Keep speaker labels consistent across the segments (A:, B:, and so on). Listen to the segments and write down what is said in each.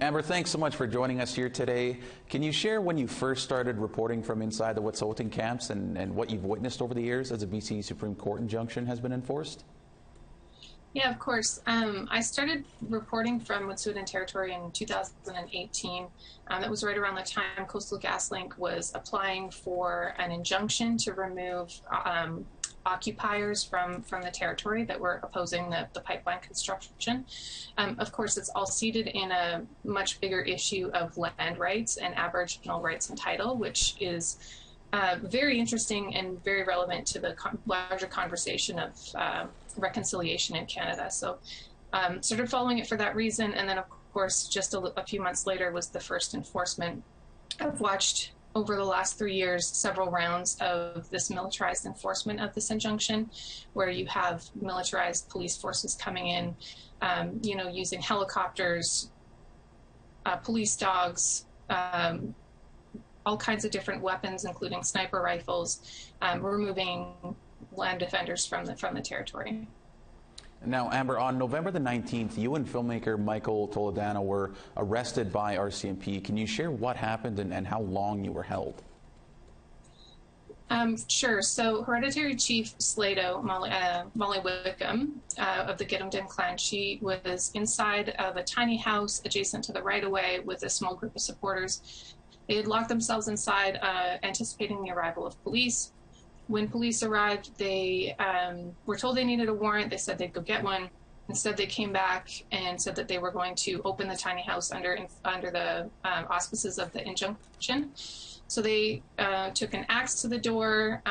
A: Amber, thanks so much for joining us here today. Can you share when you first started reporting from inside the Wet'suwet'en camps and what you've witnessed over the years as a BC Supreme Court injunction has been enforced?
B: Yeah, of course. I started reporting from Wet'suwet'en territory in 2018. That was right around the time Coastal GasLink was applying for an injunction to remove occupiers from the territory that were opposing the pipeline construction. Of course, it's all seated in a much bigger issue of land rights and Aboriginal rights and title, which is very interesting and very relevant to the larger conversation of reconciliation in Canada. So started following it for that reason. And then, of course, just a few months later was the first enforcement. I've watched over the last 3 years several rounds of this militarized enforcement of this injunction, where you have militarized police forces coming in, using helicopters, police dogs, all kinds of different weapons, including sniper rifles, removing land defenders from the territory.
A: Now, Amber, on November the 19th, you and filmmaker Michael Toledano were arrested by RCMP. Can you share what happened and how long you were held?
B: Sure. So Hereditary Chief Slato, Molly Wickham, of the Gitumden clan, she was inside of a tiny house adjacent to the right-of-way with a small group of supporters. They had locked themselves inside, anticipating the arrival of police. When police arrived, they were told they needed a warrant. They said they'd go get one. Instead, they came back and said that they were going to open the tiny house under the auspices of the injunction. So they took an axe to the door,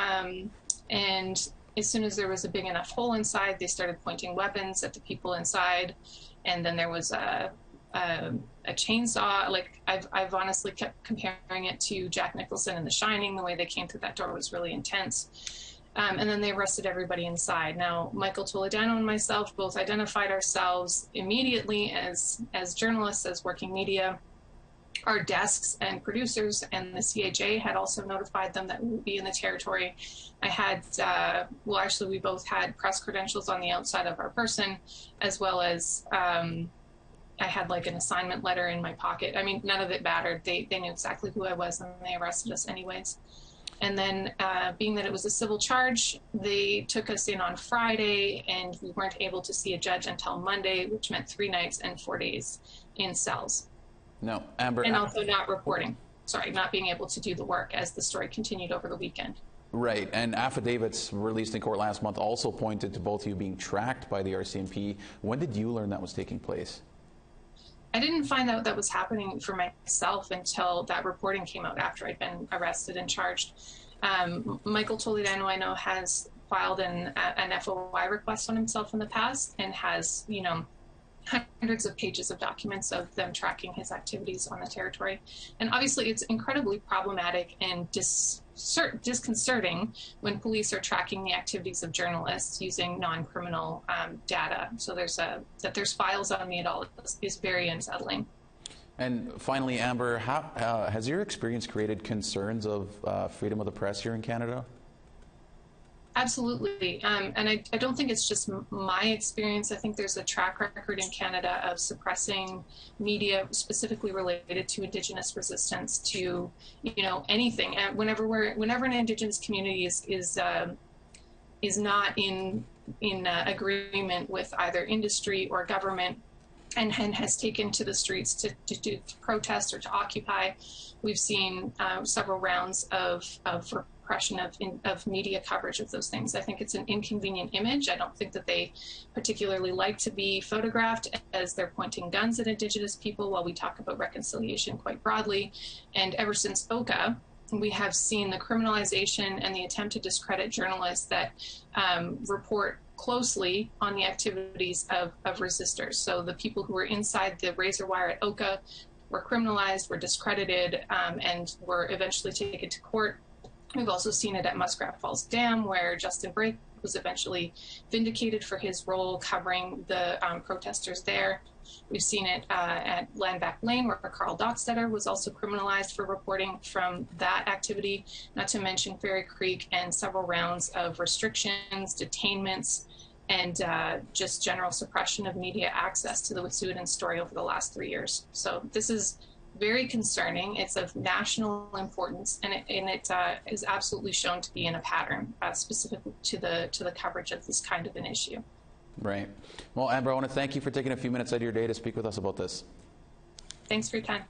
B: and as soon as there was a big enough hole inside, they started pointing weapons at the people inside. And then there was a chainsaw. Like I've honestly kept comparing it to Jack Nicholson in The Shining. The way they came through that door was really intense. And then they arrested everybody inside. Now, Michael Toledano and myself both identified ourselves immediately as journalists, as working media. Our desks and producers and the CAJ had also notified them that we would be in the territory. I had, actually, we both had press credentials on the outside of our person, as well as I had like an assignment letter in my pocket. I mean, none of it mattered. They knew exactly who I was, and they arrested us anyways. And then being that it was a civil charge, they took us in on Friday, and we weren't able to see a judge until Monday, which meant 3 nights and 4 days in cells.
A: No, Amber.
B: And also not being able to do the work as the story continued over the weekend.
A: Right, and affidavits released in court last month also pointed to both of you being tracked by the RCMP. When did you learn that was taking place?
B: I didn't find out that was happening for myself until that reporting came out after I'd been arrested and charged. Michael Toledano, I know, has filed an FOI request on himself in the past and has, hundreds of pages of documents of them tracking his activities on the territory. And obviously it's incredibly problematic and disconcerting when police are tracking the activities of journalists using non-criminal data. So there's files on me at all is very unsettling. And
A: finally, Amber, how has your experience created concerns of freedom of the press here in Canada?
B: Absolutely. And I don't think it's just my experience. I think there's a track record in Canada of suppressing media specifically related to Indigenous resistance to, anything. And whenever an Indigenous community is not in agreement with either industry or government, and has taken to the streets to protest or to occupy, we've seen several rounds of repression of media coverage of those things. I think it's an inconvenient image. I don't think that they particularly like to be photographed as they're pointing guns at Indigenous people while we talk about reconciliation quite broadly. And ever since OCA, we have seen the criminalization and the attempt to discredit journalists that report closely on the activities of resistors. So the people who were inside the razor wire at OCA were criminalized, were discredited, and were eventually taken to court. We've also seen it at Muskrat Falls Dam, where Justin Brake was eventually vindicated for his role covering the protesters there. We've seen it at Landback Lane, where Carl Dockstetter was also criminalized for reporting from that activity, not to mention Fairy Creek and several rounds of restrictions, detainments, and just general suppression of media access to the Wet'suwet'en story over the last 3 years. So this is very concerning. It's of national importance, and it is absolutely shown to be in a pattern specific to the coverage of this kind of an issue.
A: Right. Well, Amber, I want to thank you for taking a few minutes out of your day to speak with us about this.
B: Thanks for your time.